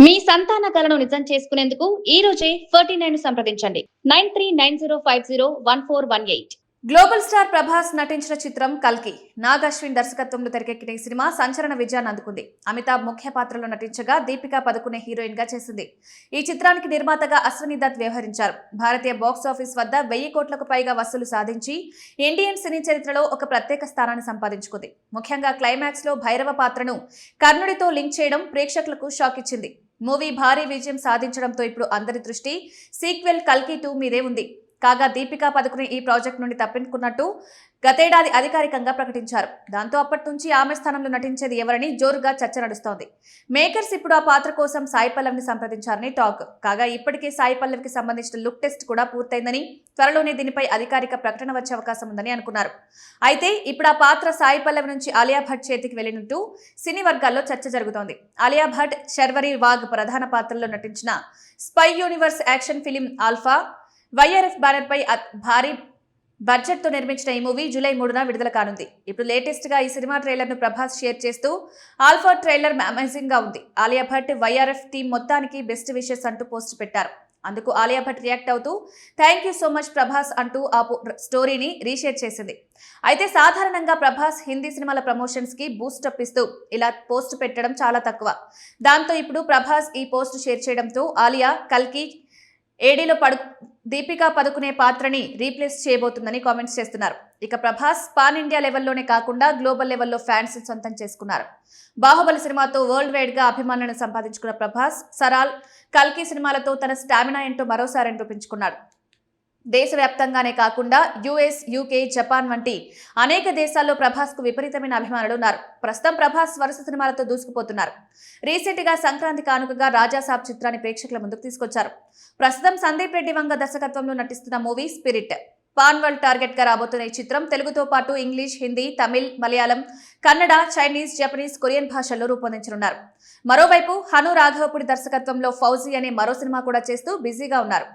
మీ సంతాన కలను నిజం చేసుకునేందుకు ఈ రోజే 49 సంప్రదించండి 9390501418. గ్లోబల్ స్టార్ ప్రభాస్ నటించిన చిత్రం కల్కి నాగ్ అశ్విన్ దర్శకత్వంలో తెరకెక్కిన ఈ సినిమా సంచలన విజయాన్ని అందుకుంది. అమితాబ్ ముఖ్య పాత్రలో నటించగా దీపికా పదుకునే హీరోయిన్ గా చేసింది. ఈ చిత్రానికి నిర్మాతగా అశ్వని దత్ వ్యవహరించారు. భారతీయ బాక్స్ ఆఫీస్ వద్ద 1000 కోట్లకు పైగా వసూలు సాధించి ఇండియన్ సినీ చరిత్రలో ఒక ప్రత్యేక స్థానాన్ని సంపాదించుకుంది. ముఖ్యంగా క్లైమాక్స్ లో భైరవ పాత్రను కర్ణుడితో లింక్ చేయడం ప్రేక్షకులకు షాక్ ఇచ్చింది. మూవీ భారీ విజయం సాధించడంతో ఇప్పుడు అందరి దృష్టి సీక్వెల్ కల్కి 2 మీదే ఉంది. కాగా దీపికా పదుకునే ఈ ప్రాజెక్ట్ నుండి తప్పించుకున్నట్టు గతేడాది అధికారికంగా ప్రకటించారు. దాంతో అప్పటి నుంచి ఆమె స్థానంలో నటించేది ఎవరని జోరుగా చర్చ నడుస్తోంది. మేకర్స్ ఇప్పుడు ఆ పాత్ర కోసం సాయి పల్లవిని సంప్రదించారని టాక్. కాగా ఇప్పటికే సాయి పల్లవికి సంబంధించిన లుక్ టెస్ట్ కూడా పూర్తయిందని, త్వరలోనే దీనిపై అధికారిక ప్రకటన వచ్చే అవకాశం ఉందని అనుకున్నారు. అయితే ఇప్పుడు ఆ పాత్ర సాయి పల్లవి నుంచి ఆలియా భట్ చేతికి వెళ్లినట్టు సినీ వర్గాల్లో చర్చ జరుగుతోంది. ఆలియా భట్, శర్వరి వాగ్ ప్రధాన పాత్రల్లో నటించిన spy universe action film alpha YRF banner పై భారీ బడ్జెట్ తో నిర్మించిన ఈ మూవీ జూలై 3న విడుదల కానుంది. ఇప్పుడు లేటెస్ట్ గా ఈ సినిమా ట్రైలర్ ను ప్రభాస్ షేర్ చేస్తూ ఆల్ఫా ట్రైలర్ అమేజింగ్ గా ఉంది. ఆలియా భట్, వైఆర్ఎఫ్ టీం మొత్తానికి బెస్ట్ విషెస్ అంటూ పోస్ట్ పెట్టారు. అందుకు ఆలియా భట్ రియాక్ట్ అవుతూ thank you so much Prabhas అంటూ ఆ స్టోరీని రీషేర్ చేసింది. అయితే సాధారణంగా ప్రభాస్ హిందీ సినిమాల ప్రమోషన్స్ కి బూస్ట్ అప్ ఇస్తూ ఇలా పోస్ట్ పెట్టడం చాలా తక్కువ. దాంతో ఇప్పుడు ప్రభాస్ ఈ పోస్ట్ షేర్ చేయడంతో ఆలియా కల్కి ఏడీలో దీపికా పదుకునే పాత్రని రీప్లేస్ చేయబోతుందని కామెంట్స్ చేస్తున్నారు. ఇక ప్రభాస్ పాన్ ఇండియా లెవెల్లోనే కాకుండా గ్లోబల్ లెవెల్లో ఫ్యాన్స్ సొంతం చేసుకున్నారు. బాహుబలి సినిమాతో వరల్డ్ వైడ్ గా అభిమానులను సంపాదించుకున్న ప్రభాస్ సరాల్, కల్కి సినిమాలతో తన స్టామినా ఏంటో మరోసారి నిరూపించుకున్నాడు. దేశవ్యాప్తంగానే కాకుండా యుఎస్, యూకే, జపాన్ వంటి అనేక దేశాల్లో ప్రభాస్ కు విపరీతమైన అభిమానులు ఉన్నారు. ప్రస్తుతం ప్రభాస్ వరుస సినిమాలతో దూసుకుపోతున్నారు. రీసెంట్ గా సంక్రాంతి కానుకగా రాజాసాబ్ చిత్రాన్ని ప్రేక్షకుల ముందుకు తీసుకొచ్చారు. ప్రస్తుతం సందీప్ రెడ్డి వంగ దర్శకత్వంలో నటిస్తున్న movie spirit pan world target గా రాబోతున్న ఈ చిత్రం తెలుగుతో పాటు English, Hindi, Tamil, Malayalam, Kannada, Chinese, Japanese, Korean భాషల్లో రూపొందించనున్నారు. మరోవైపు హను రాఘవపుడి దర్శకత్వంలో ఫౌజీ అనే మరో సినిమా కూడా చేస్తూ బిజీగా ఉన్నారు.